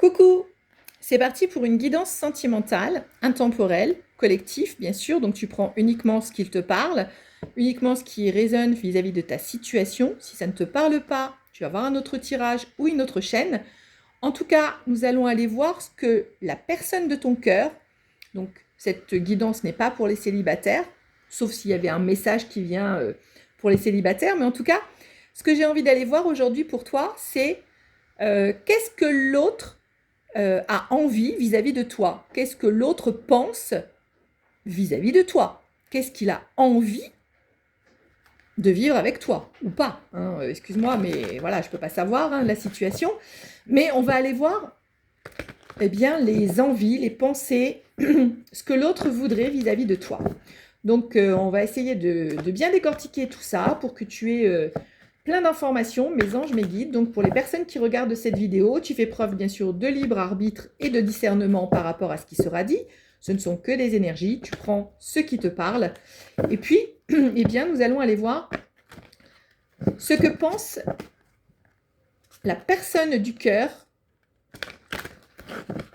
Coucou, c'est parti pour une guidance sentimentale, intemporelle, collective bien sûr, donc tu prends uniquement ce qui te parle, uniquement ce qui résonne vis-à-vis de ta situation. Si ça ne te parle pas, tu vas voir un autre tirage ou une autre chaîne. En tout cas, nous allons aller voir ce que la personne de ton cœur, donc cette guidance n'est pas pour les célibataires, sauf s'il y avait un message qui vient pour les célibataires, mais en tout cas, ce que j'ai envie d'aller voir aujourd'hui pour toi, c'est qu'est-ce que l'autre a envie vis-à-vis de toi? Qu'est-ce que l'autre pense vis-à-vis de toi? Qu'est-ce qu'il a envie de vivre avec toi ou pas, hein, excuse-moi, mais voilà, je ne peux pas savoir la situation. Mais on va aller voir bien, les envies, les pensées, ce que l'autre voudrait vis-à-vis de toi. Donc, on va essayer de bien décortiquer tout ça pour que tu aies plein d'informations, mes anges, mes guides. Donc, pour les personnes qui regardent cette vidéo, tu fais preuve, bien sûr, de libre arbitre et de discernement par rapport à ce qui sera dit. Ce ne sont que des énergies. Tu prends ce qui te parle. Et puis, eh bien, nous allons aller voir ce que pense la personne du cœur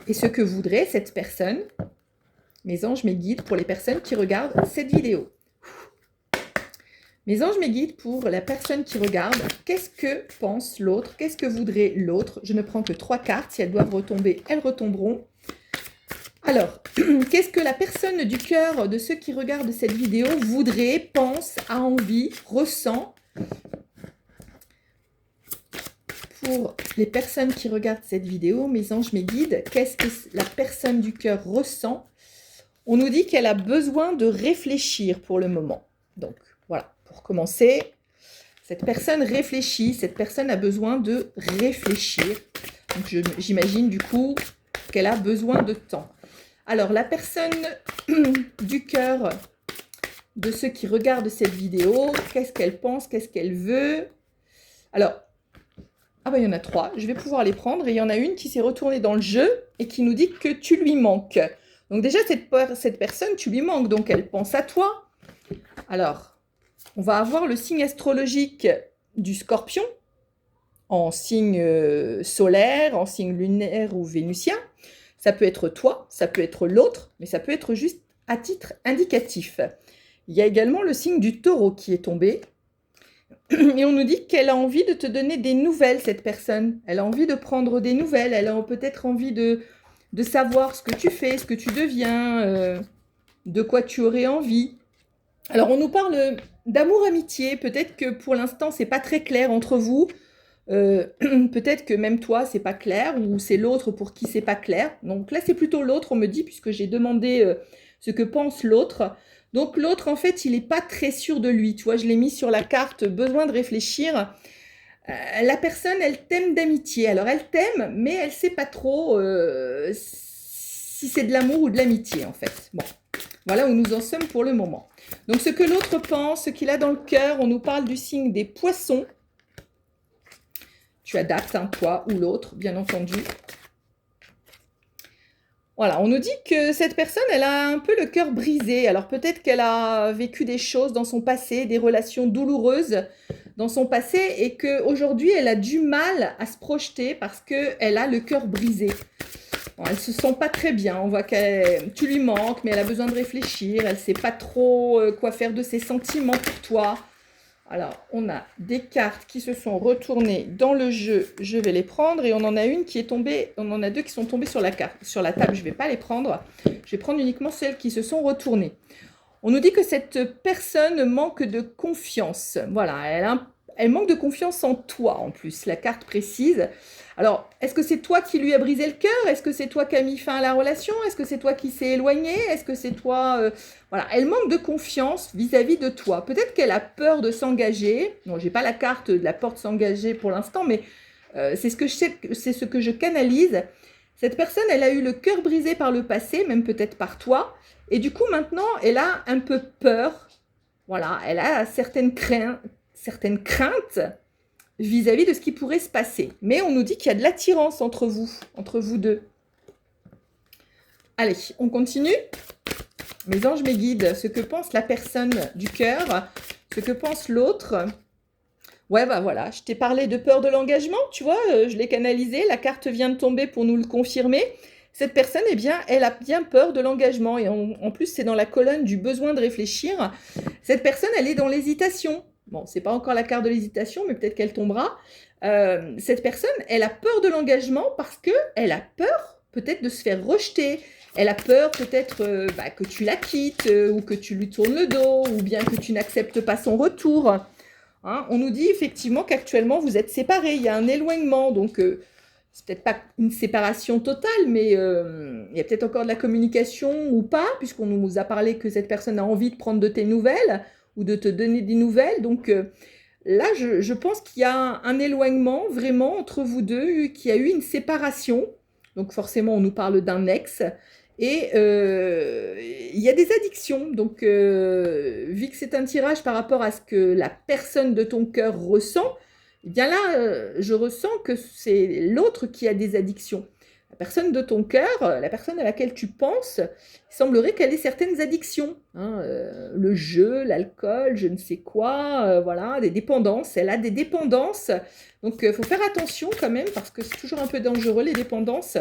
et ce que voudrait cette personne, mes anges, mes guides, pour les personnes qui regardent cette vidéo. Mes anges, mes guides, pour la personne qui regarde, qu'est-ce que pense l'autre? Qu'est-ce que voudrait l'autre? Je ne prends que 3 cartes. Si elles doivent retomber, elles retomberont. Alors, qu'est-ce que la personne du cœur de ceux qui regardent cette vidéo voudrait, pense, a envie, ressent? Pour les personnes qui regardent cette vidéo, mes anges, mes guides, qu'est-ce que la personne du cœur ressent? On nous dit qu'elle a besoin de réfléchir pour le moment. Donc, voilà, pour commencer, cette personne réfléchit, cette personne a besoin de réfléchir. Donc, j'imagine du coup qu'elle a besoin de temps. Alors, la personne du cœur de ceux qui regardent cette vidéo, qu'est-ce qu'elle pense, qu'est-ce qu'elle veut? Alors, il y en a 3, je vais pouvoir les prendre. Et il y en a une qui s'est retournée dans le jeu et qui nous dit que tu lui manques. Donc déjà, cette personne, tu lui manques, donc elle pense à toi. Alors, on va avoir le signe astrologique du Scorpion, en signe solaire, en signe lunaire ou vénusien. Ça peut être toi, ça peut être l'autre, mais ça peut être juste à titre indicatif. Il y a également le signe du Taureau qui est tombé. Et on nous dit qu'elle a envie de te donner des nouvelles, cette personne. Elle a envie de prendre des nouvelles, elle a peut-être envie de savoir ce que tu fais, ce que tu deviens, de quoi tu aurais envie. Alors, on nous parle d'amour-amitié. Peut-être que pour l'instant, c'est pas très clair entre vous. Peut-être que même toi, c'est pas clair, ou c'est l'autre pour qui c'est pas clair. Donc là, c'est plutôt l'autre, on me dit, puisque j'ai demandé ce que pense l'autre. Donc l'autre, en fait, il n'est pas très sûr de lui. Tu vois, je l'ai mis sur la carte, besoin de réfléchir. La personne, elle t'aime d'amitié. Alors, elle t'aime, mais elle ne sait pas trop si c'est de l'amour ou de l'amitié, en fait. Bon, voilà où nous en sommes pour le moment. Donc, ce que l'autre pense, ce qu'il a dans le cœur, on nous parle du signe des poissons. Tu adaptes, toi ou l'autre, bien entendu. Voilà, on nous dit que cette personne, elle a un peu le cœur brisé. Alors peut-être qu'elle a vécu des choses dans son passé, des relations douloureuses dans son passé, et qu'aujourd'hui, elle a du mal à se projeter parce qu'elle a le cœur brisé. Bon, elle ne se sent pas très bien. On voit que tu lui manques, mais elle a besoin de réfléchir. Elle ne sait pas trop quoi faire de ses sentiments pour toi. Alors, on a des cartes qui se sont retournées dans le jeu. Je vais les prendre. Et on en a une qui est tombée. On en a 2 qui sont tombées sur la table. Je ne vais pas les prendre. Je vais prendre uniquement celles qui se sont retournées. On nous dit que cette personne manque de confiance. Voilà, elle manque de confiance en toi en plus. La carte précise. Alors, est-ce que c'est toi qui lui a brisé le cœur? Est-ce que c'est toi qui as mis fin à la relation? Est-ce que c'est toi qui s'est éloigné? Est-ce que c'est toi... Voilà, elle manque de confiance vis-à-vis de toi. Peut-être qu'elle a peur de s'engager. Non, j'ai pas la carte de la porte s'engager pour l'instant, mais c'est ce que je canalise. Cette personne, elle a eu le cœur brisé par le passé, même peut-être par toi. Et du coup, maintenant, elle a un peu peur. Voilà, elle a certaines craintes vis-à-vis de ce qui pourrait se passer. Mais on nous dit qu'il y a de l'attirance entre vous deux. Allez, on continue. Mes anges, mes guides, ce que pense la personne du cœur, ce que pense l'autre. Ouais, bah voilà, je t'ai parlé de peur de l'engagement, tu vois, je l'ai canalisé, la carte vient de tomber pour nous le confirmer. Cette personne, eh bien, elle a bien peur de l'engagement et en plus, c'est dans la colonne du besoin de réfléchir. Cette personne, elle est dans l'hésitation. Bon, c'est pas encore la carte de l'hésitation, mais peut-être qu'elle tombera. Cette personne, elle a peur de l'engagement parce que elle a peur peut-être de se faire rejeter. Elle a peur peut-être que tu la quittes ou que tu lui tournes le dos ou bien que tu n'acceptes pas son retour. Hein, on nous dit effectivement qu'actuellement vous êtes séparés, il y a un éloignement, donc c'est peut-être pas une séparation totale, mais il y a peut-être encore de la communication ou pas, puisqu'on nous a parlé que cette personne a envie de prendre de tes nouvelles ou de te donner des nouvelles. Donc là, je pense qu'il y a un éloignement vraiment entre vous deux, qu'il y a eu une séparation. Donc forcément, on nous parle d'un ex. Et il y a des addictions. Donc, vu que c'est un tirage par rapport à ce que la personne de ton cœur ressent, eh bien là, je ressens que c'est l'autre qui a des addictions. La personne de ton cœur, la personne à laquelle tu penses, il semblerait qu'elle ait certaines addictions. Hein, le jeu, l'alcool, je ne sais quoi, voilà, des dépendances. Elle a des dépendances. Donc, il faut faire attention quand même, parce que c'est toujours un peu dangereux, les dépendances.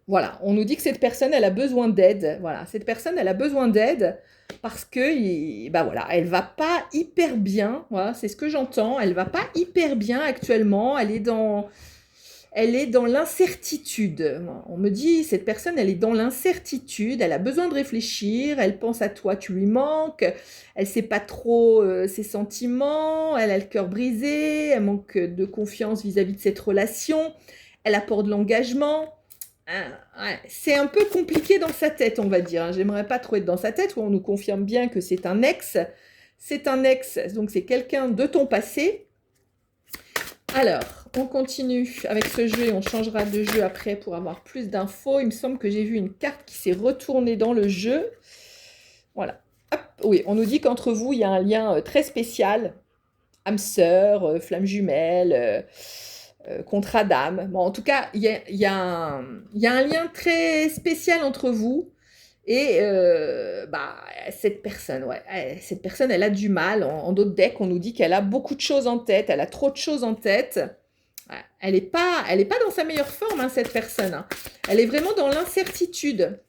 Voilà, on nous dit que cette personne, elle a besoin d'aide. Voilà, cette personne, elle a besoin d'aide parce que, bah voilà, elle va pas hyper bien. Voilà, c'est ce que j'entends. Elle va pas hyper bien actuellement. Elle est dans l'incertitude. On me dit, cette personne, elle est dans l'incertitude. Elle a besoin de réfléchir. Elle pense à toi, tu lui manques. Elle sait pas trop ses sentiments. Elle a le cœur brisé. Elle manque de confiance vis-à-vis de cette relation. Elle apporte de l'engagement. Ouais, c'est un peu compliqué dans sa tête, on va dire. J'aimerais pas trop être dans sa tête, où on nous confirme bien que c'est un ex. C'est un ex, donc c'est quelqu'un de ton passé. Alors, on continue avec ce jeu et on changera de jeu après pour avoir plus d'infos. Il me semble que j'ai vu une carte qui s'est retournée dans le jeu. Voilà. Hop, oui, on nous dit qu'entre vous, il y a un lien très spécial. Âme sœur, flamme jumelle... contrat d'âme. Bon, en tout cas, il y a un lien très spécial entre vous. Et cette personne, elle a du mal. En d'autres decks, on nous dit qu'elle a beaucoup de choses en tête. Elle a trop de choses en tête. Ouais, elle n'est pas dans sa meilleure forme, hein, cette personne. Hein. Elle est vraiment dans l'incertitude.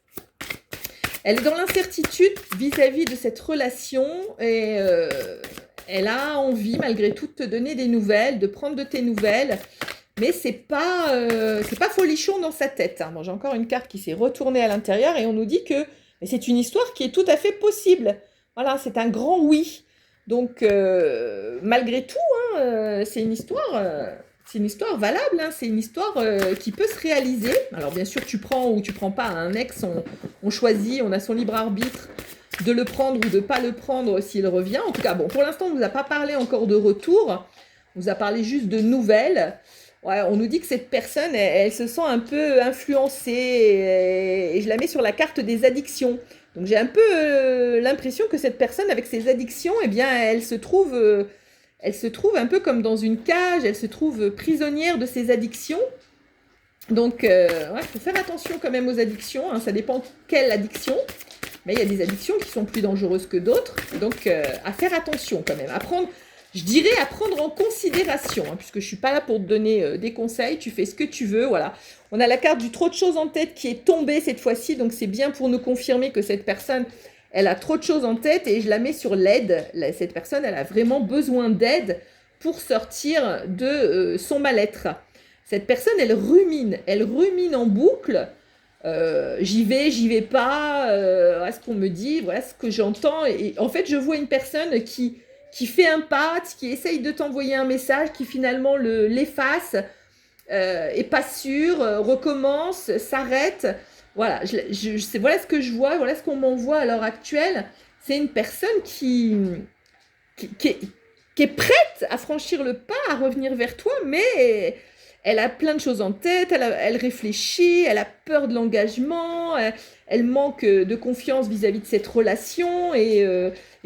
Elle est dans l'incertitude vis-à-vis de cette relation et elle a envie, malgré tout, de te donner des nouvelles, de prendre de tes nouvelles. Mais c'est pas folichon dans sa tête. Hein. Bon, j'ai encore une carte qui s'est retournée à l'intérieur et on nous dit que c'est une histoire qui est tout à fait possible. Voilà, c'est un grand oui. Donc, malgré tout, hein, c'est une histoire valable. Hein. C'est une histoire qui peut se réaliser. Alors, bien sûr, tu prends ou tu prends pas un ex. On choisit, on a son libre arbitre de le prendre ou de pas le prendre s'il revient. En tout cas, bon, pour l'instant, on ne nous a pas parlé encore de retour. On nous a parlé juste de nouvelles. Ouais, on nous dit que cette personne, elle se sent un peu influencée et je la mets sur la carte des addictions. Donc j'ai un peu l'impression que cette personne, avec ses addictions, eh bien, elle se trouve un peu comme dans une cage, elle se trouve prisonnière de ses addictions. Donc, faut faire attention quand même aux addictions, hein, ça dépend quelle addiction. Mais il y a des addictions qui sont plus dangereuses que d'autres. Donc, à faire attention quand même, à prendre en considération, hein, puisque je ne suis pas là pour te donner des conseils, tu fais ce que tu veux, voilà. On a la carte du trop de choses en tête qui est tombée cette fois-ci, donc c'est bien pour nous confirmer que cette personne, elle a trop de choses en tête et je la mets sur l'aide. Cette personne, elle a vraiment besoin d'aide pour sortir de son mal-être. Cette personne, elle rumine en boucle. J'y vais pas, voilà ce qu'on me dit, voilà ce que j'entends. Et en fait, je vois une personne qui fait un pas, qui essaye de t'envoyer un message, qui finalement l'efface, est pas sûr, recommence, s'arrête. Voilà, voilà ce que je vois, voilà ce qu'on m'envoie à l'heure actuelle. C'est une personne qui est prête à franchir le pas, à revenir vers toi, mais elle a plein de choses en tête, elle réfléchit, elle a peur de l'engagement, elle manque de confiance vis-à-vis de cette relation et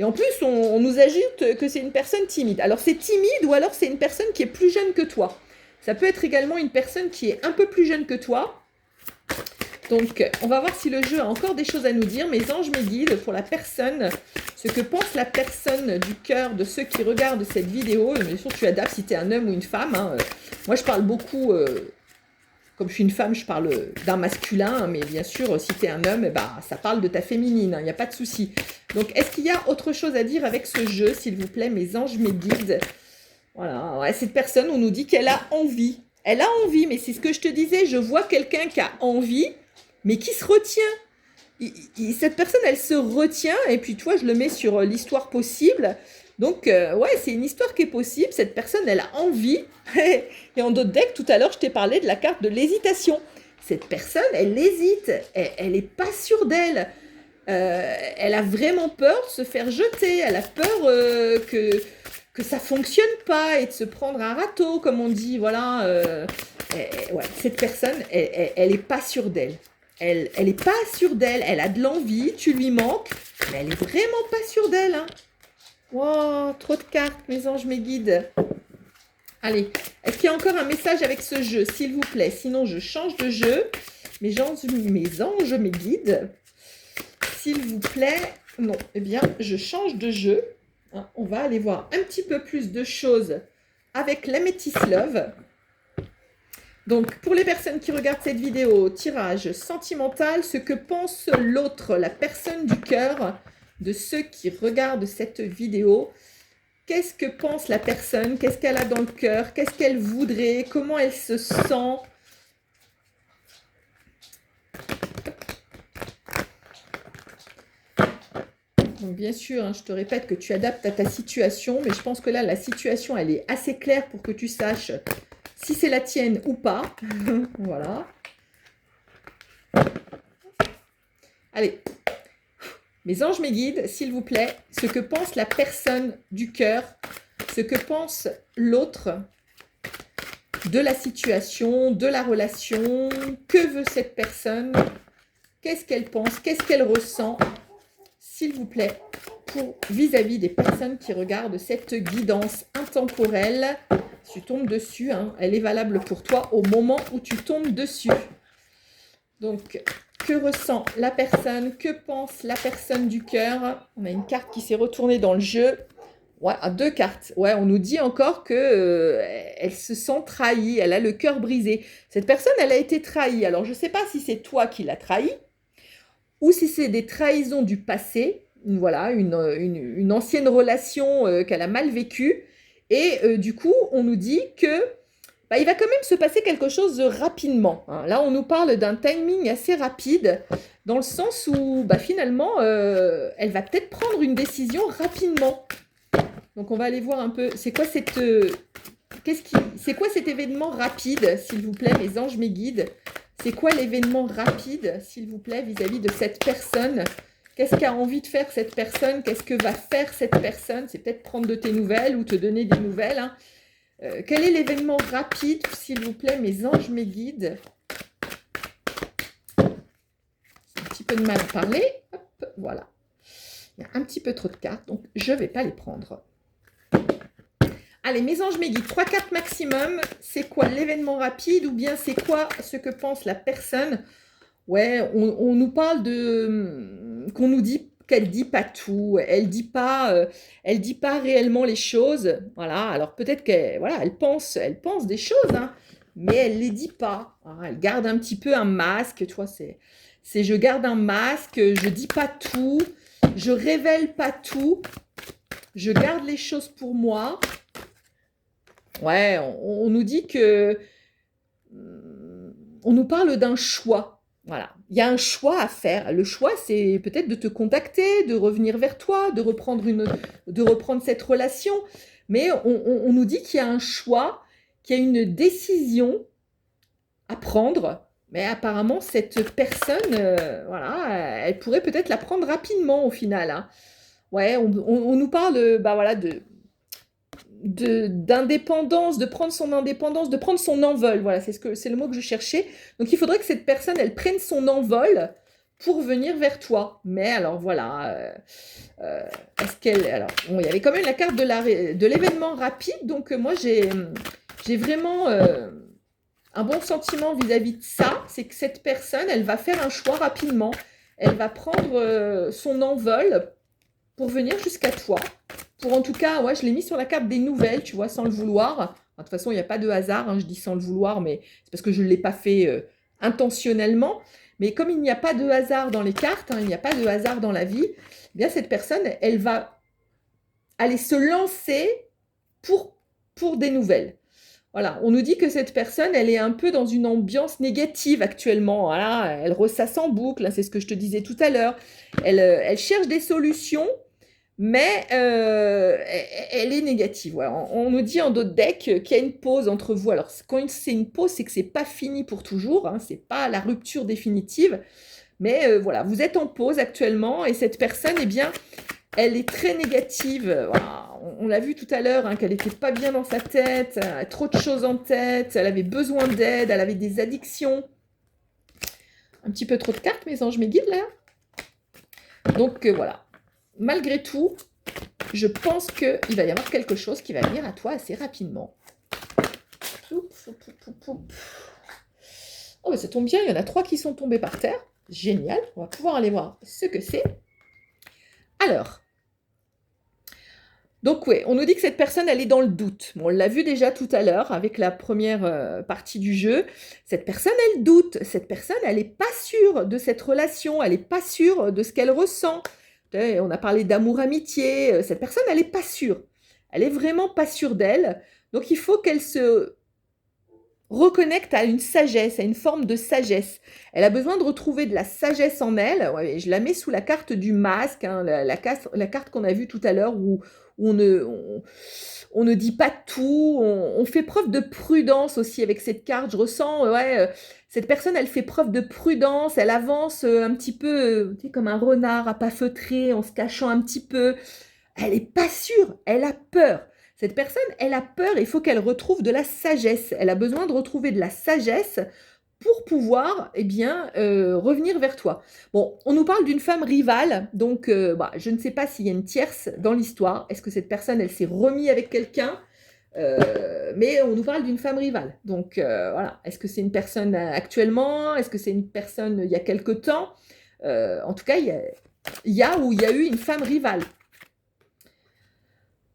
en plus on nous ajoute que c'est une personne timide. Alors c'est timide ou alors c'est une personne qui est plus jeune que toi. Ça peut être également une personne qui est un peu plus jeune que toi Donc, on va voir si le jeu a encore des choses à nous dire. Mes anges, mes guides, pour la personne, ce que pense la personne du cœur de ceux qui regardent cette vidéo. Bien sûr, tu adaptes si tu es un homme ou une femme. Hein. Moi, je parle beaucoup, comme je suis une femme, je parle d'un masculin. Hein, mais bien sûr, si tu es un homme, eh ben, ça parle de ta féminine. Il n'y a pas de souci. Donc, est-ce qu'il y a autre chose à dire avec ce jeu, s'il vous plaît, mes anges, mes guides? Voilà, ouais, cette personne, on nous dit qu'elle a envie. Elle a envie, mais c'est ce que je te disais. Je vois quelqu'un qui a envie, mais qui se retient. Cette personne, elle se retient, et puis toi, je le mets sur l'histoire possible. Donc, ouais, c'est une histoire qui est possible. Cette personne, elle a envie. Et en d'autres decks, tout à l'heure, je t'ai parlé de la carte de l'hésitation. Cette personne, elle hésite. Elle n'est pas sûre d'elle. Elle a vraiment peur de se faire jeter. Elle a peur que ça fonctionne pas et de se prendre un râteau, comme on dit. Voilà. Ouais, cette personne, elle est pas sûre d'elle. Elle n'est pas sûre d'elle, elle a de l'envie, tu lui manques, mais elle est vraiment pas sûre d'elle. Hein. Wow, trop de cartes, mes anges, mes guides. Allez, est-ce qu'il y a encore un message avec ce jeu, s'il vous plaît? Sinon, je change de jeu. Mes anges, mes guides, s'il vous plaît. Non, eh bien, je change de jeu. Hein, on va aller voir un petit peu plus de choses avec l'Amethyst Love. Donc, pour les personnes qui regardent cette vidéo, tirage sentimental, ce que pense l'autre, la personne du cœur, de ceux qui regardent cette vidéo. Qu'est-ce que pense la personne? Qu'est-ce qu'elle a dans le cœur? Qu'est-ce qu'elle voudrait? Comment elle se sent? Donc, bien sûr, hein, je te répète que tu adaptes à ta situation, mais je pense que là, la situation, elle est assez claire pour que tu saches si c'est la tienne ou pas. Voilà. Allez. Mes anges, mes guides, s'il vous plaît, ce que pense la personne du cœur, ce que pense l'autre de la situation, de la relation, que veut cette personne, qu'est-ce qu'elle pense, qu'est-ce qu'elle ressent, s'il vous plaît, pour vis-à-vis des personnes qui regardent cette guidance intemporelle. Tu tombes dessus, hein, elle est valable pour toi au moment où tu tombes dessus. Donc, que ressent la personne? Que pense la personne du cœur? On a une carte qui s'est retournée dans le jeu. Ouais, deux cartes. Ouais, on nous dit encore que elle se sent trahie, elle a le cœur brisé. Cette personne, elle a été trahie. Alors, je ne sais pas si c'est toi qui l'as trahie ou si c'est des trahisons du passé. Voilà, une ancienne relation qu'elle a mal vécue. Et du coup, on nous dit que il va quand même se passer quelque chose rapidement. Hein. Là, on nous parle d'un timing assez rapide, dans le sens où finalement, elle va peut-être prendre une décision rapidement. Donc, on va aller voir un peu, c'est quoi cet événement rapide, s'il vous plaît, mes anges, mes guides? C'est quoi l'événement rapide, s'il vous plaît, vis-à-vis de cette personne? Qu'est-ce qu'a envie de faire cette personne? Qu'est-ce que va faire cette personne? C'est peut-être prendre de tes nouvelles ou te donner des nouvelles. Hein. Quel est l'événement rapide, s'il vous plaît, mes anges, mes guides? J'ai un petit peu de mal à parler. Hop, voilà. Il y a un petit peu trop de cartes, donc je ne vais pas les prendre. Allez, mes anges, mes guides, 3 cartes maximum. C'est quoi l'événement rapide ou bien c'est quoi ce que pense la personne? Ouais, on nous parle qu'on nous dit qu'elle dit pas tout, elle dit pas réellement les choses. Voilà, alors peut-être qu'elle elle pense des choses, hein, mais elle les dit pas. Hein, elle garde un petit peu un masque, tu vois, c'est je garde un masque, je dis pas tout, je révèle pas tout, je garde les choses pour moi. Ouais, on nous dit que on nous parle d'un choix. Voilà, il y a un choix à faire. Le choix, c'est peut-être de te contacter, de revenir vers toi, de reprendre cette relation. Mais on nous dit qu'il y a un choix, qu'il y a une décision à prendre. Mais apparemment, cette personne, elle pourrait peut-être la prendre rapidement au final. Hein. Ouais, on nous parle, d'indépendance, de prendre son indépendance, de prendre son envol. Voilà, c'est le mot que je cherchais. Donc, il faudrait que cette personne, elle prenne son envol pour venir vers toi. Mais alors, voilà. Est-ce qu'elle... Alors, bon, il y avait quand même la carte de l'événement rapide. Donc, moi, j'ai vraiment... un bon sentiment vis-à-vis de ça, c'est que cette personne, elle va faire un choix rapidement. Elle va prendre son envol pour venir jusqu'à toi. Pour en tout cas, ouais, je l'ai mis sur la carte des nouvelles, tu vois, sans le vouloir. Enfin, de toute façon, il n'y a pas de hasard, hein, je dis sans le vouloir, mais c'est parce que je ne l'ai pas fait intentionnellement. Mais comme il n'y a pas de hasard dans les cartes, hein, il n'y a pas de hasard dans la vie, eh bien cette personne, elle va aller se lancer pour des nouvelles. Voilà, on nous dit que cette personne, elle est un peu dans une ambiance négative actuellement. Voilà, elle ressasse en boucle, hein, c'est ce que je te disais tout à l'heure. Elle cherche des solutions, mais elle est négative. Voilà. On nous dit en d'autres decks qu'il y a une pause entre vous. Alors, quand c'est une pause, c'est que c'est pas fini pour toujours, hein, c'est pas la rupture définitive. Mais voilà, vous êtes en pause actuellement et cette personne, eh bien, elle est très négative. Voilà. On l'a vu tout à l'heure, hein, qu'elle n'était pas bien dans sa tête, elle a trop de choses en tête, elle avait besoin d'aide, elle avait des addictions. Un petit peu trop de cartes, mes anges, mes guides, là. Donc, voilà. Malgré tout, je pense qu'il va y avoir quelque chose qui va venir à toi assez rapidement. Oh, bah, ça tombe bien, il y en a 3 qui sont tombés par terre. Génial, on va pouvoir aller voir ce que c'est. Alors, donc oui, on nous dit que cette personne, elle est dans le doute. Bon, on l'a vu déjà tout à l'heure avec la première partie du jeu. Cette personne, elle doute. Cette personne, elle n'est pas sûre de cette relation. Elle n'est pas sûre de ce qu'elle ressent. On a parlé d'amour-amitié. Cette personne, elle n'est pas sûre. Elle est vraiment pas sûre d'elle. Donc, il faut qu'elle se reconnecte à une sagesse, à une forme de sagesse. Elle a besoin de retrouver de la sagesse en elle. Ouais, je la mets sous la carte du masque, hein, la carte qu'on a vue tout à l'heure où on ne dit pas tout, on fait preuve de prudence aussi avec cette carte. Je ressens, cette personne, elle fait preuve de prudence, elle avance un petit peu comme un renard à pas feutrer, en se cachant un petit peu. Elle n'est pas sûre, elle a peur. Cette personne, elle a peur, il faut qu'elle retrouve de la sagesse. Elle a besoin de retrouver de la sagesse pour pouvoir, revenir vers toi. Bon, on nous parle d'une femme rivale, donc je ne sais pas s'il y a une tierce dans l'histoire. Est-ce que cette personne, elle s'est remise avec quelqu'un mais on nous parle d'une femme rivale. Donc voilà, est-ce que c'est une personne actuellement? Est-ce que c'est une personne il y a quelque temps? En tout cas, il y a eu une femme rivale.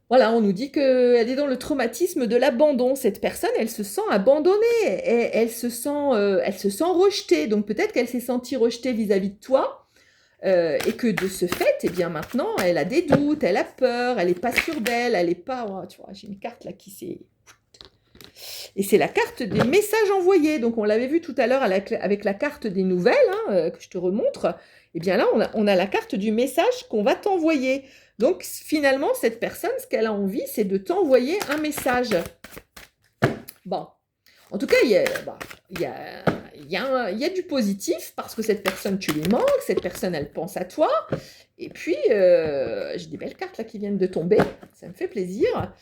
Voilà, on nous dit qu'elle est dans le traumatisme de l'abandon. Cette personne, elle se sent abandonnée, elle se sent rejetée. Donc peut-être qu'elle s'est sentie rejetée vis-à-vis de toi et que de ce fait, eh bien maintenant, elle a des doutes, elle a peur, elle n'est pas sûre d'elle, elle n'est pas... Oh, tu vois, j'ai une carte là qui s'est... Et c'est la carte des messages envoyés. Donc on l'avait vu tout à l'heure avec la carte des nouvelles, hein, que je te remontre. Et bien là, on a la carte du message qu'on va t'envoyer. Donc finalement, cette personne, ce qu'elle a envie, c'est de t'envoyer un message. Bon, en tout cas, il y a du positif parce que cette personne, tu lui manques, cette personne, elle pense à toi. Et puis, j'ai des belles cartes là qui viennent de tomber, ça me fait plaisir.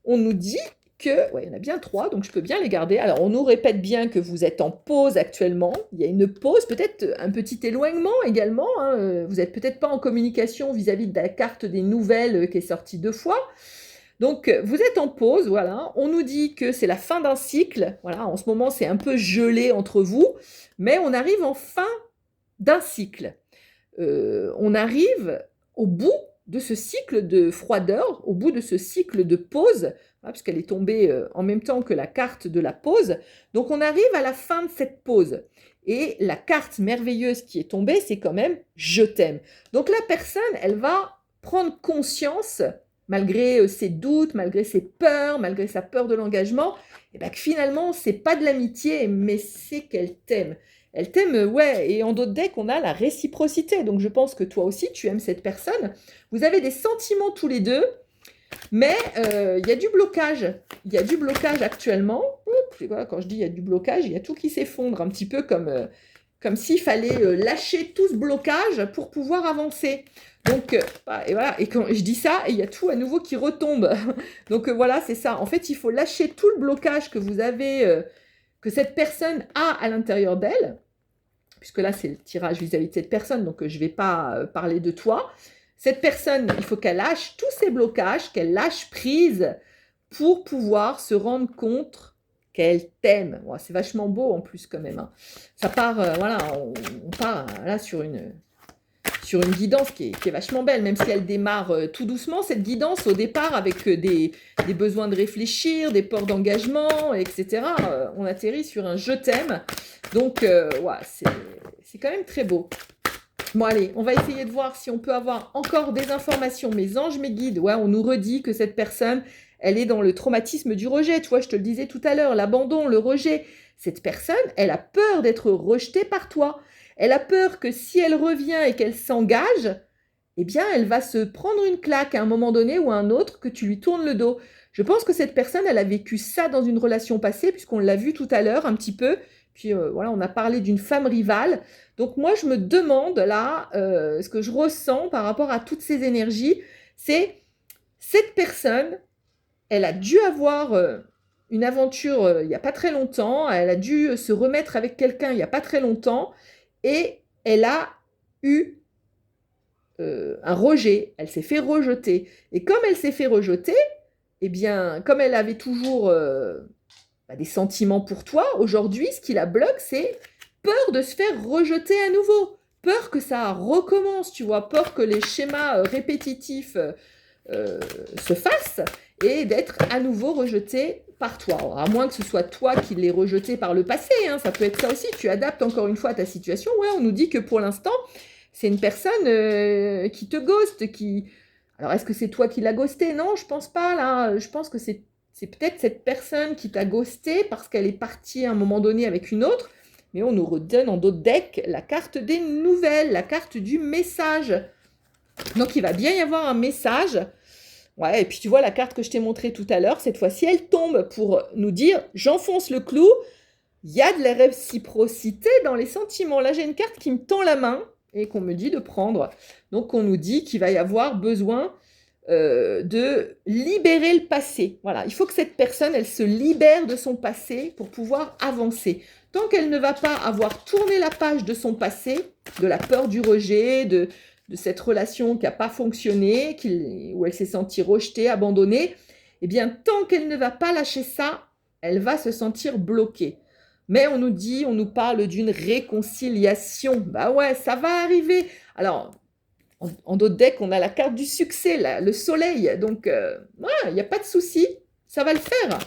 On nous dit que, ouais, il y en a bien 3, donc je peux bien les garder. Alors, on nous répète bien que vous êtes en pause actuellement. Il y a une pause, peut-être un petit éloignement également. Hein. Vous n'êtes peut-être pas en communication vis-à-vis de la carte des nouvelles qui est sortie 2 fois. Donc, vous êtes en pause, voilà. On nous dit que c'est la fin d'un cycle. Voilà, en ce moment, c'est un peu gelé entre vous. Mais on arrive en fin d'un cycle. On arrive au bout de ce cycle de froideur, au bout de ce cycle de pause, puisqu'elle est tombée en même temps que la carte de la pause. Donc on arrive à la fin de cette pause. Et la carte merveilleuse qui est tombée, c'est quand même « Je t'aime ». Donc la personne, elle va prendre conscience, malgré ses doutes, malgré ses peurs, malgré sa peur de l'engagement, et que finalement, c'est pas de l'amitié, mais c'est qu'elle t'aime. Elle t'aime, ouais, et en d'autres decks, on a la réciprocité. Donc, je pense que toi aussi, tu aimes cette personne. Vous avez des sentiments tous les deux, mais il y a du blocage. Il y a du blocage actuellement. Voilà, quand je dis il y a du blocage, il y a tout qui s'effondre, un petit peu comme s'il fallait lâcher tout ce blocage pour pouvoir avancer. Donc, et voilà, et quand je dis ça, il y a tout à nouveau qui retombe. Donc, voilà, c'est ça. En fait, il faut lâcher tout le blocage que vous avez, que cette personne a à l'intérieur d'elle. Puisque là, c'est le tirage vis-à-vis de cette personne, donc je ne vais pas parler de toi. Cette personne, il faut qu'elle lâche tous ses blocages, qu'elle lâche prise pour pouvoir se rendre compte qu'elle t'aime. Ouais, c'est vachement beau en plus quand même, hein. Ça part, voilà, on part là sur une guidance qui est vachement belle, même si elle démarre tout doucement, cette guidance, au départ, avec des besoins de réfléchir, des ports d'engagement, etc. On atterrit sur un « je t'aime ». Donc, ouais, c'est quand même très beau. Bon, allez, on va essayer de voir si on peut avoir encore des informations. Mes anges, mes guides, ouais, on nous redit que cette personne, elle est dans le traumatisme du rejet. Tu vois, je te le disais tout à l'heure, l'abandon, le rejet. Cette personne, elle a peur d'être rejetée par toi. Elle a peur que si elle revient et qu'elle s'engage, eh bien, elle va se prendre une claque à un moment donné ou à un autre, que tu lui tournes le dos. Je pense que cette personne, elle a vécu ça dans une relation passée, puisqu'on l'a vu tout à l'heure un petit peu. Puis voilà, on a parlé d'une femme rivale. Donc moi, je me demande là, ce que je ressens par rapport à toutes ces énergies, c'est cette personne, elle a dû avoir une aventure il n'y a pas très longtemps, elle a dû se remettre avec quelqu'un il n'y a pas très longtemps, et elle a eu un rejet, elle s'est fait rejeter. Et comme elle s'est fait rejeter, eh bien, comme elle avait toujours des sentiments pour toi, aujourd'hui, ce qui la bloque, c'est peur de se faire rejeter à nouveau, peur que ça recommence, tu vois, peur que les schémas répétitifs se fassent et d'être à nouveau rejeté par toi. Alors, à moins que ce soit toi qui l'aies rejeté par le passé, hein, ça peut être ça aussi, tu adaptes encore une fois ta situation. Ouais, on nous dit que pour l'instant, c'est une personne qui te ghoste, qui... Alors, est-ce que c'est toi qui l'as ghosté? Non, je pense pas, là. Je pense que c'est peut-être cette personne qui t'a ghosté parce qu'elle est partie à un moment donné avec une autre, mais on nous redonne en d'autres decks la carte des nouvelles, la carte du message. Donc, il va bien y avoir un message. Ouais, et puis tu vois la carte que je t'ai montrée tout à l'heure, cette fois-ci, elle tombe pour nous dire « j'enfonce le clou ». Il y a de la réciprocité dans les sentiments. Là, j'ai une carte qui me tend la main et qu'on me dit de prendre. Donc, on nous dit qu'il va y avoir besoin de libérer le passé. Voilà, il faut que cette personne, elle se libère de son passé pour pouvoir avancer. Tant qu'elle ne va pas avoir tourné la page de son passé, de la peur du rejet, de cette relation qui n'a pas fonctionné, où elle s'est sentie rejetée, abandonnée, eh bien, tant qu'elle ne va pas lâcher ça, elle va se sentir bloquée. Mais on nous dit, on nous parle d'une réconciliation. Bah ouais, ça va arriver. Alors, en d'autres decks, on a la carte du succès, là, le soleil. Donc, il n'y a pas de souci, ça va le faire.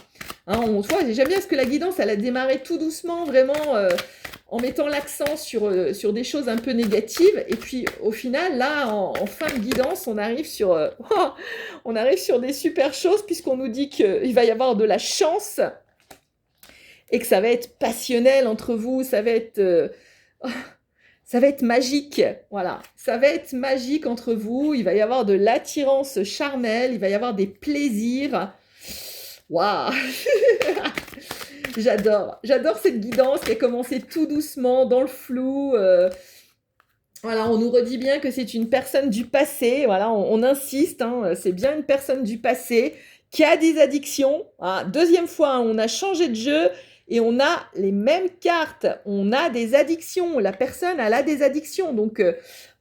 Hein, on voit, j'aime bien parce que la guidance, elle a démarré tout doucement, vraiment, en mettant l'accent sur des choses un peu négatives. Et puis, au final, là, en fin de guidance, on arrive sur des super choses, puisqu'on nous dit qu'il va y avoir de la chance et que ça va être passionnel entre vous, ça va être magique, voilà. Ça va être magique entre vous. Il va y avoir de l'attirance charnelle. Il va y avoir des plaisirs. Waouh. J'adore cette guidance qui a commencé tout doucement, dans le flou. Voilà, on nous redit bien que c'est une personne du passé. Voilà, on insiste, hein, c'est bien une personne du passé qui a des addictions. Ah, deuxième fois, hein, on a changé de jeu. Et on a les mêmes cartes, on a des addictions, la personne, elle a des addictions. Donc,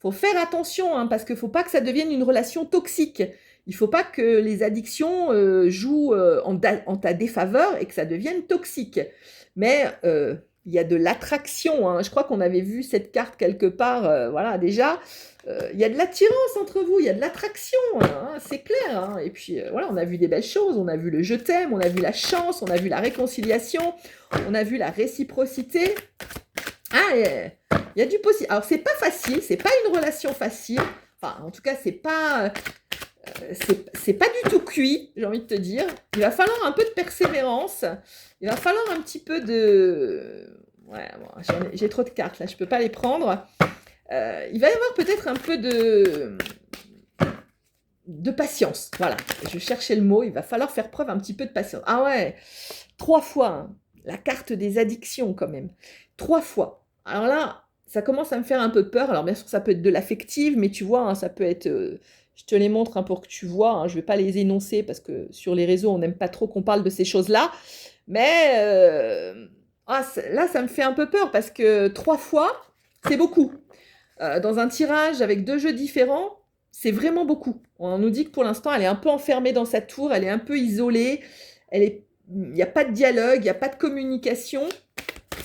faut faire attention, hein, parce qu'il ne faut pas que ça devienne une relation toxique. Il ne faut pas que les addictions jouent en ta défaveur et que ça devienne toxique. Mais il y a de l'attraction, hein. Je crois qu'on avait vu cette carte quelque part, voilà, déjà. Il y a de l'attirance entre vous, il y a de l'attraction, hein, c'est clair. Hein. Et puis, voilà, on a vu des belles choses, on a vu le « je t'aime », on a vu la chance, on a vu la réconciliation, on a vu la réciprocité. Ah, il y a du possible. Alors, c'est pas facile, c'est pas une relation facile. Enfin, en tout cas, c'est pas du tout cuit, j'ai envie de te dire. Il va falloir un peu de persévérance. Il va falloir un petit peu de... Ouais, bon, j'ai trop de cartes, là, je peux pas les prendre. Il va y avoir peut-être un peu de patience. Voilà, je cherchais le mot. Il va falloir faire preuve un petit peu de patience. Ah ouais, 3 fois, hein, la carte des addictions quand même. 3 fois. Alors là, ça commence à me faire un peu peur. Alors bien sûr, ça peut être de l'affective, mais tu vois, hein, ça peut être... je te les montre, hein, pour que tu vois. Hein, je ne vais pas les énoncer parce que sur les réseaux, on n'aime pas trop qu'on parle de ces choses-là. Mais là, ça me fait un peu peur parce que 3 fois, c'est beaucoup. Dans un tirage avec 2 jeux différents, c'est vraiment beaucoup. On nous dit que pour l'instant, elle est un peu enfermée dans sa tour, elle est un peu isolée, elle est il n'y a pas de dialogue, il n'y a pas de communication.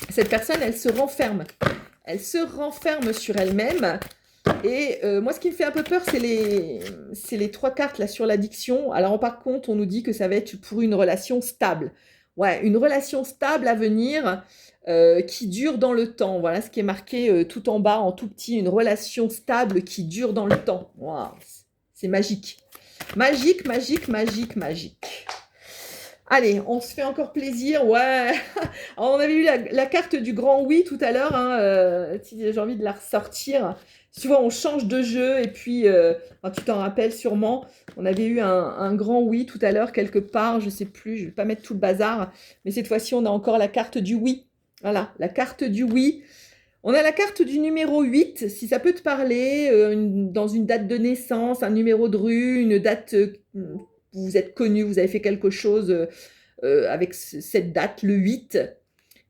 Cette personne, elle se renferme. Elle se renferme sur elle-même. Et moi, ce qui me fait un peu peur, c'est les 3 cartes là sur l'addiction. Alors, par contre, on nous dit que ça va être pour une relation stable. Ouais, une relation stable à venir qui dure dans le temps. Voilà ce qui est marqué tout en bas, en tout petit. Une relation stable qui dure dans le temps. Waouh, c'est magique. Magique, magique, magique, magique. Allez, on se fait encore plaisir, ouais. Alors, on avait eu la carte du grand oui tout à l'heure, hein, si j'ai envie de la ressortir. Souvent, on change de jeu et puis, enfin, tu t'en rappelles sûrement, on avait eu un grand oui tout à l'heure quelque part, je sais plus, je vais pas mettre tout le bazar, mais cette fois-ci, on a encore la carte du oui. Voilà, la carte du oui. On a la carte du numéro 8, si ça peut te parler, dans une date de naissance, un numéro de rue, une date vous êtes connu, vous avez fait quelque chose avec cette date, le 8.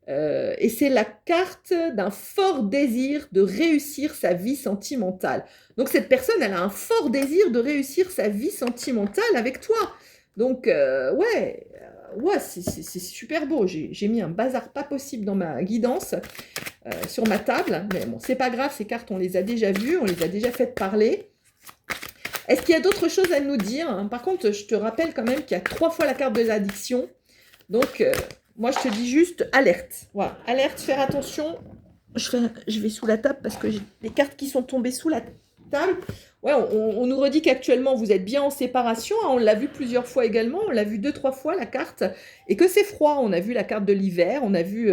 Et c'est la carte d'un fort désir de réussir sa vie sentimentale. Donc cette personne, elle a un fort désir de réussir sa vie sentimentale avec toi. Donc ouais, c'est super beau. J'ai mis un bazar pas possible dans ma guidance sur ma table. Mais bon, c'est pas grave, ces cartes, on les a déjà vues, on les a déjà faites parler. Est-ce qu'il y a d'autres choses à nous dire? Par contre, je te rappelle quand même qu'il y a 3 fois la carte de l'addiction. Donc, moi, je te dis juste alerte. Voilà, alerte, faire attention. Je vais sous la table parce que j'ai les cartes qui sont tombées sous la table. Ouais, on nous redit qu'actuellement, vous êtes bien en séparation. Hein, on l'a vu plusieurs fois également. On l'a vu 2-3 fois, la carte. Et que c'est froid. On a vu la carte de l'hiver. On a vu,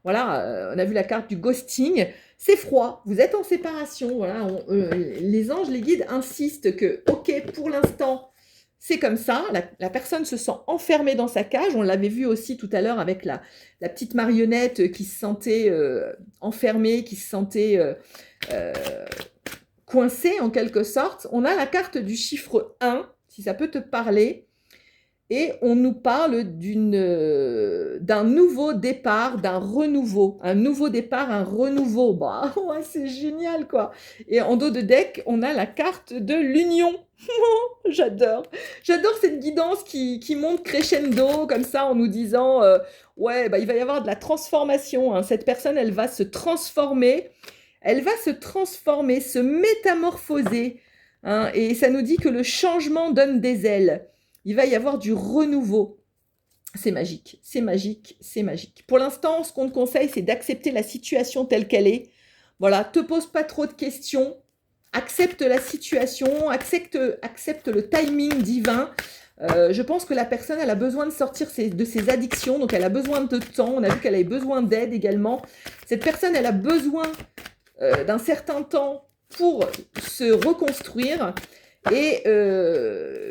voilà, on a vu la carte du ghosting. C'est froid, vous êtes en séparation, voilà, les anges, les guides insistent que, ok, pour l'instant, c'est comme ça, la personne se sent enfermée dans sa cage, on l'avait vu aussi tout à l'heure avec la petite marionnette qui se sentait enfermée, qui se sentait coincée en quelque sorte. On a la carte du chiffre 1, si ça peut te parler. Et on nous parle d'un nouveau départ, d'un renouveau. Un nouveau départ, un renouveau. Bah, ouais, c'est génial, quoi. Et en dos de deck, on a la carte de l'union. J'adore. J'adore cette guidance qui monte crescendo, comme ça, en nous disant, ouais, bah, il va y avoir de la transformation. Hein. Cette personne, elle va se transformer. Elle va se transformer, se métamorphoser. Hein, et ça nous dit que le changement donne des ailes. Il va y avoir du renouveau. C'est magique, c'est magique, c'est magique. Pour l'instant, ce qu'on te conseille, c'est d'accepter la situation telle qu'elle est. Voilà, te pose pas trop de questions. Accepte la situation, accepte le timing divin. Je pense que la personne, elle a besoin de sortir de ses addictions, donc elle a besoin de temps. On a vu qu'elle avait besoin d'aide également. Cette personne, elle a besoin d'un certain temps pour se reconstruire. Et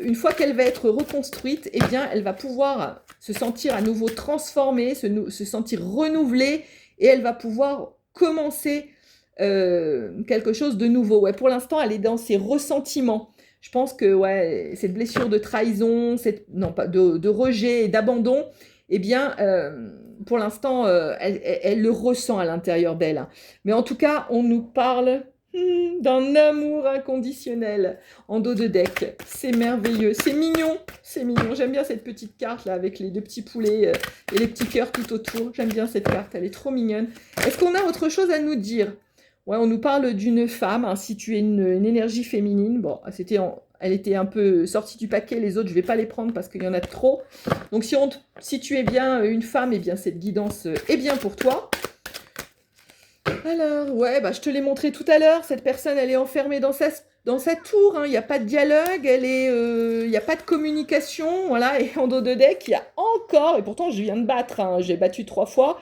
une fois qu'elle va être reconstruite, eh bien, elle va pouvoir se sentir à nouveau transformée, se sentir renouvelée, et elle va pouvoir commencer quelque chose de nouveau. Ouais, pour l'instant, elle est dans ses ressentiments. Je pense que ouais, cette blessure de trahison, non pas de rejet et d'abandon, eh bien, pour l'instant, elle le ressent à l'intérieur d'elle. Mais en tout cas, on nous parle d'un amour inconditionnel en dos de deck. C'est merveilleux, c'est mignon, c'est mignon. J'aime bien cette petite carte là avec les 2 petits poulets et les petits cœurs tout autour. J'aime bien cette carte, elle est trop mignonne. Est-ce qu'on a autre chose à nous dire? Ouais, on nous parle d'une femme, hein, si tu es une énergie féminine. Bon, elle était un peu sortie du paquet, les autres je vais pas les prendre parce qu'il y en a trop. Donc si tu es bien une femme, eh bien cette guidance est bien pour toi. Alors, ouais, bah, je te l'ai montré tout à l'heure. Cette personne, elle est enfermée dans sa tour. Hein. Il n'y a pas de dialogue, il n'y a pas de communication. Voilà, et en dos de deck, il y a encore, et pourtant je viens de battre, hein, j'ai battu 3 fois,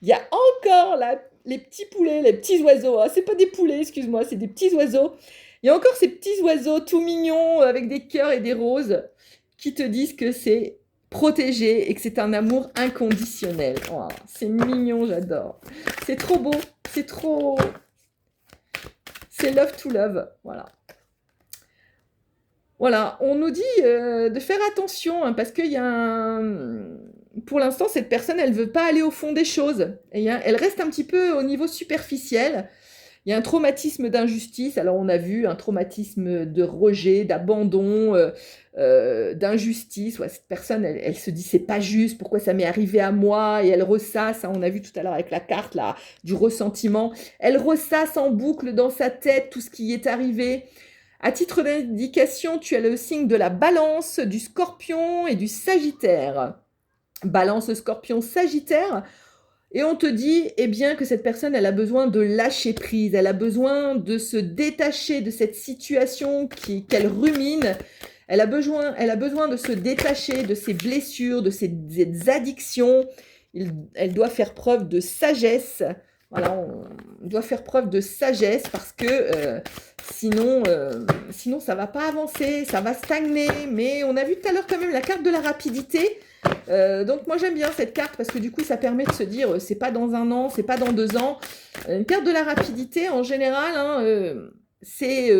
il y a encore les petits poulets, les petits oiseaux. Ah, c'est pas des poulets, excuse-moi, c'est des petits oiseaux. Il y a encore ces petits oiseaux tout mignons avec des cœurs et des roses qui te disent que c'est protégé et que c'est un amour inconditionnel. Oh, c'est mignon, j'adore. C'est trop beau, c'est trop... C'est love to love, voilà. Voilà, on nous dit de faire attention, hein, parce qu'il y a pour l'instant, cette personne, elle ne veut pas aller au fond des choses. Et elle reste un petit peu au niveau superficiel. Il y a un traumatisme d'injustice. Alors, on a vu un traumatisme de rejet, d'abandon, d'injustice. Ouais, cette personne, elle se dit, c'est pas juste, pourquoi ça m'est arrivé à moi? Et elle ressasse, hein, on a vu tout à l'heure avec la carte là, du ressentiment. Elle ressasse en boucle dans sa tête tout ce qui y est arrivé. À titre d'indication, tu as le signe de la balance, du scorpion et du sagittaire. Balance, scorpion, sagittaire. Et on te dit, eh bien, que cette personne, elle a besoin de lâcher prise, elle a besoin de se détacher de cette situation qu'elle rumine, elle a besoin de se détacher de ses blessures, de ses addictions, elle doit faire preuve de sagesse, voilà, on doit faire preuve de sagesse parce que sinon ça va pas avancer, ça va stagner, mais on a vu tout à l'heure quand même la carte de la rapidité. Donc moi j'aime bien cette carte parce que du coup ça permet de se dire c'est pas dans 1 an, c'est pas dans 2 ans. Une carte de la rapidité en général, hein, c'est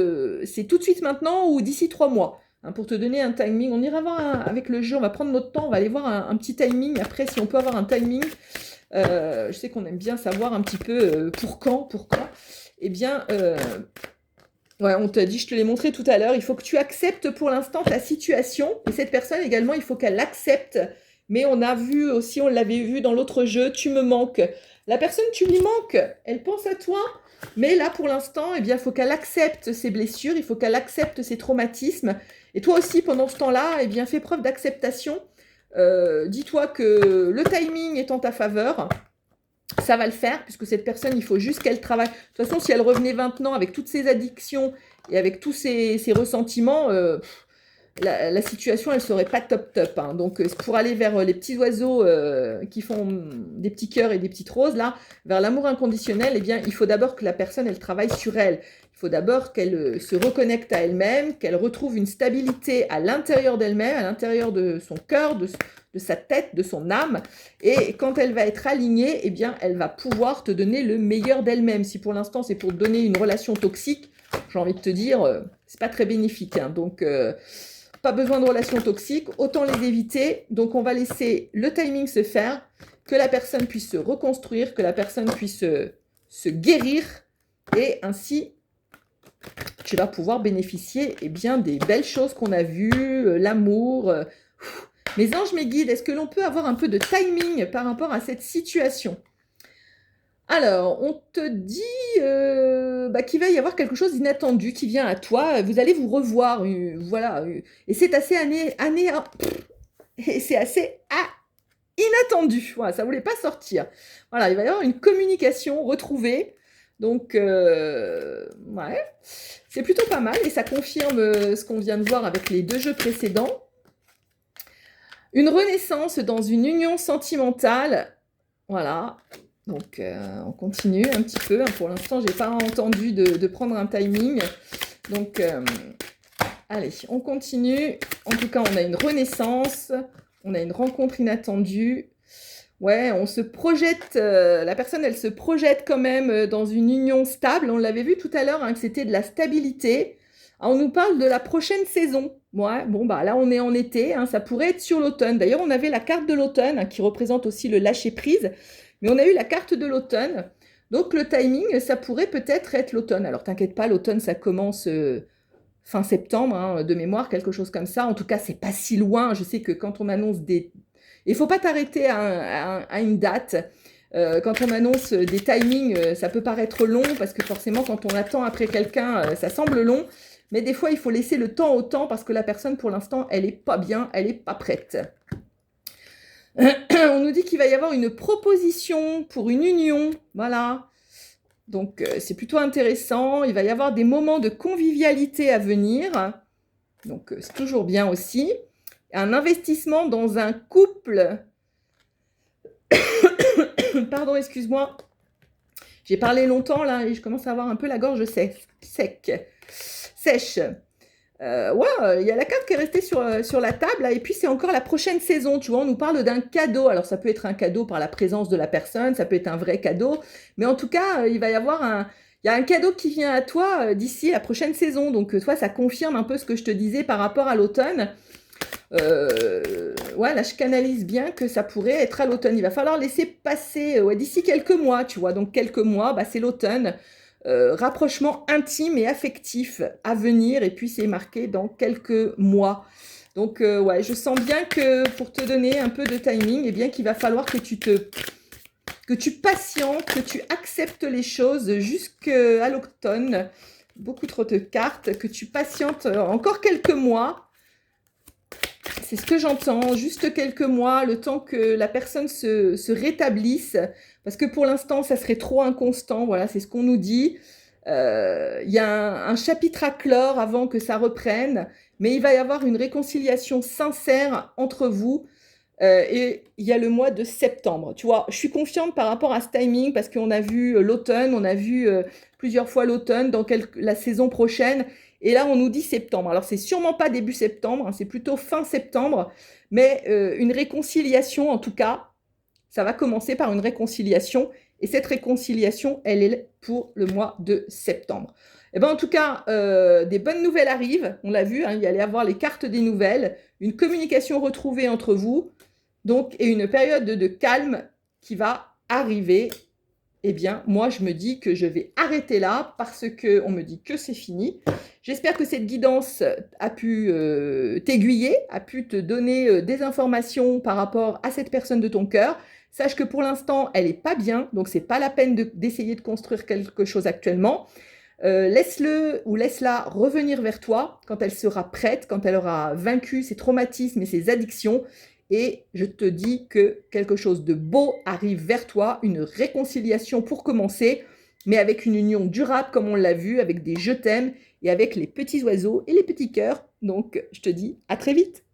tout de suite maintenant ou d'ici 3 mois. Hein, pour te donner un timing, on ira voir avec le jeu, on va prendre notre temps, on va aller voir un petit timing. Après si on peut avoir un timing, je sais qu'on aime bien savoir un petit peu pour quand. Eh bien, ouais, on t'a dit, je te l'ai montré tout à l'heure, il faut que tu acceptes pour l'instant ta situation. Et cette personne également, il faut qu'elle l'accepte. Mais on a vu aussi, on l'avait vu dans l'autre jeu, tu me manques. La personne, tu lui manques, elle pense à toi. Mais là, pour l'instant, eh bien, il faut qu'elle accepte ses blessures, il faut qu'elle accepte ses traumatismes. Et toi aussi, pendant ce temps-là, eh bien, fais preuve d'acceptation. Dis-toi que le timing est en ta faveur. Ça va le faire, puisque cette personne, il faut juste qu'elle travaille. De toute façon, si elle revenait maintenant avec toutes ses addictions et avec tous ses ressentiments, la situation, elle serait pas top. Hein. Donc, pour aller vers les petits oiseaux qui font des petits cœurs et des petites roses, là, vers l'amour inconditionnel, eh bien, il faut d'abord que la personne, elle travaille sur elle. Il faut d'abord qu'elle se reconnecte à elle-même, qu'elle retrouve une stabilité à l'intérieur d'elle-même, à l'intérieur de son cœur, de sa tête, de son âme. Et quand elle va être alignée, eh bien, elle va pouvoir te donner le meilleur d'elle-même. Si pour l'instant, c'est pour te donner une relation toxique, j'ai envie de te dire, c'est pas très bénéfique. Hein. Donc, pas besoin de relations toxiques, autant les éviter. Donc, on va laisser le timing se faire, que la personne puisse se reconstruire, que la personne puisse se guérir. Et ainsi, tu vas pouvoir bénéficier bien, des belles choses qu'on a vues, l'amour. Mes anges, mes guides, est-ce que l'on peut avoir un peu de timing par rapport à cette situation? Alors, on te dit qu'il va y avoir quelque chose d'inattendu qui vient à toi. Vous allez vous revoir, voilà. Et c'est assez et c'est assez inattendu. Voilà, ça voulait pas sortir. Voilà, il va y avoir une communication retrouvée. Donc, ouais, c'est plutôt pas mal et ça confirme ce qu'on vient de voir avec les 2 jeux précédents. Une renaissance dans une union sentimentale. Voilà. Donc, on continue un petit peu. Pour l'instant, je n'ai pas entendu de prendre un timing. Donc, allez, on continue. En tout cas, on a une renaissance. On a une rencontre inattendue. Ouais, on se projette. La personne, elle se projette quand même dans une union stable. On l'avait vu tout à l'heure, hein, que c'était de la stabilité. On nous parle de la prochaine saison. Ouais, bon, bah là, on est en été. Hein, ça pourrait être sur l'automne. D'ailleurs, on avait la carte de l'automne hein, qui représente aussi le lâcher-prise. Mais on a eu la carte de l'automne. Donc, le timing, ça pourrait peut-être être l'automne. Alors, t'inquiète pas, l'automne, ça commence fin septembre, hein, de mémoire, quelque chose comme ça. En tout cas, c'est pas si loin. Je sais que quand on annonce des... Il ne faut pas t'arrêter à une date. Quand on annonce des timings, ça peut paraître long parce que forcément, quand on attend après quelqu'un, ça semble long. Mais des fois, il faut laisser le temps au temps parce que la personne, pour l'instant, elle n'est pas bien, elle n'est pas prête. On nous dit qu'il va y avoir une proposition pour une union. Voilà. Donc, c'est plutôt intéressant. Il va y avoir des moments de convivialité à venir. Donc, c'est toujours bien aussi. Un investissement dans un couple. Pardon, excuse-moi. J'ai parlé longtemps là et je commence à avoir un peu la gorge sèche. Ouais, il y a la carte qui est restée sur la table là, et puis c'est encore la prochaine saison. Tu vois, on nous parle d'un cadeau. Alors ça peut être un cadeau par la présence de la personne, ça peut être un vrai cadeau, mais en tout cas, il va y avoir il y a un cadeau qui vient à toi d'ici la prochaine saison. Donc toi, ça confirme un peu ce que je te disais par rapport à l'automne. Ouais, là je canalise bien que ça pourrait être à l'automne. Il va falloir laisser passer d'ici quelques mois, tu vois. Donc quelques mois, bah, c'est l'automne. rapprochement intime et affectif à venir, et puis c'est marqué dans quelques mois. Donc ouais, je sens bien que pour te donner un peu de timing, eh bien qu'il va falloir que tu patientes, que tu acceptes les choses jusqu'à l'automne. Beaucoup trop de cartes, que tu patientes encore quelques mois. C'est ce que j'entends, juste quelques mois, le temps que la personne se rétablisse. Parce que pour l'instant, ça serait trop inconstant. Voilà, c'est ce qu'on nous dit. Il y a un chapitre à clore avant que ça reprenne. Mais il va y avoir une réconciliation sincère entre vous. Et il y a le mois de septembre. Tu vois, je suis confiante par rapport à ce timing parce qu'on a vu l'automne, on a vu plusieurs fois l'automne dans la saison prochaine. Et là, on nous dit septembre. Alors, c'est sûrement pas début septembre, hein, c'est plutôt fin septembre. Mais une réconciliation, en tout cas, ça va commencer par une réconciliation. Et cette réconciliation, elle est pour le mois de septembre. Et ben, en tout cas, des bonnes nouvelles arrivent. On l'a vu, hein, il y allait avoir les cartes des nouvelles, une communication retrouvée entre vous. Donc, et une période de calme qui va arriver. Eh bien, moi, je me dis que je vais arrêter là parce qu'on me dit que c'est fini. J'espère que cette guidance a pu t'aiguiller, a pu te donner des informations par rapport à cette personne de ton cœur. Sache que pour l'instant, elle n'est pas bien, donc c'est pas la peine d'essayer de construire quelque chose actuellement. Laisse-le ou laisse-la revenir vers toi quand elle sera prête, quand elle aura vaincu ses traumatismes et ses addictions. Et je te dis que quelque chose de beau arrive vers toi, une réconciliation pour commencer, mais avec une union durable comme on l'a vu, avec des je t'aime et avec les petits oiseaux et les petits cœurs. Donc, je te dis à très vite.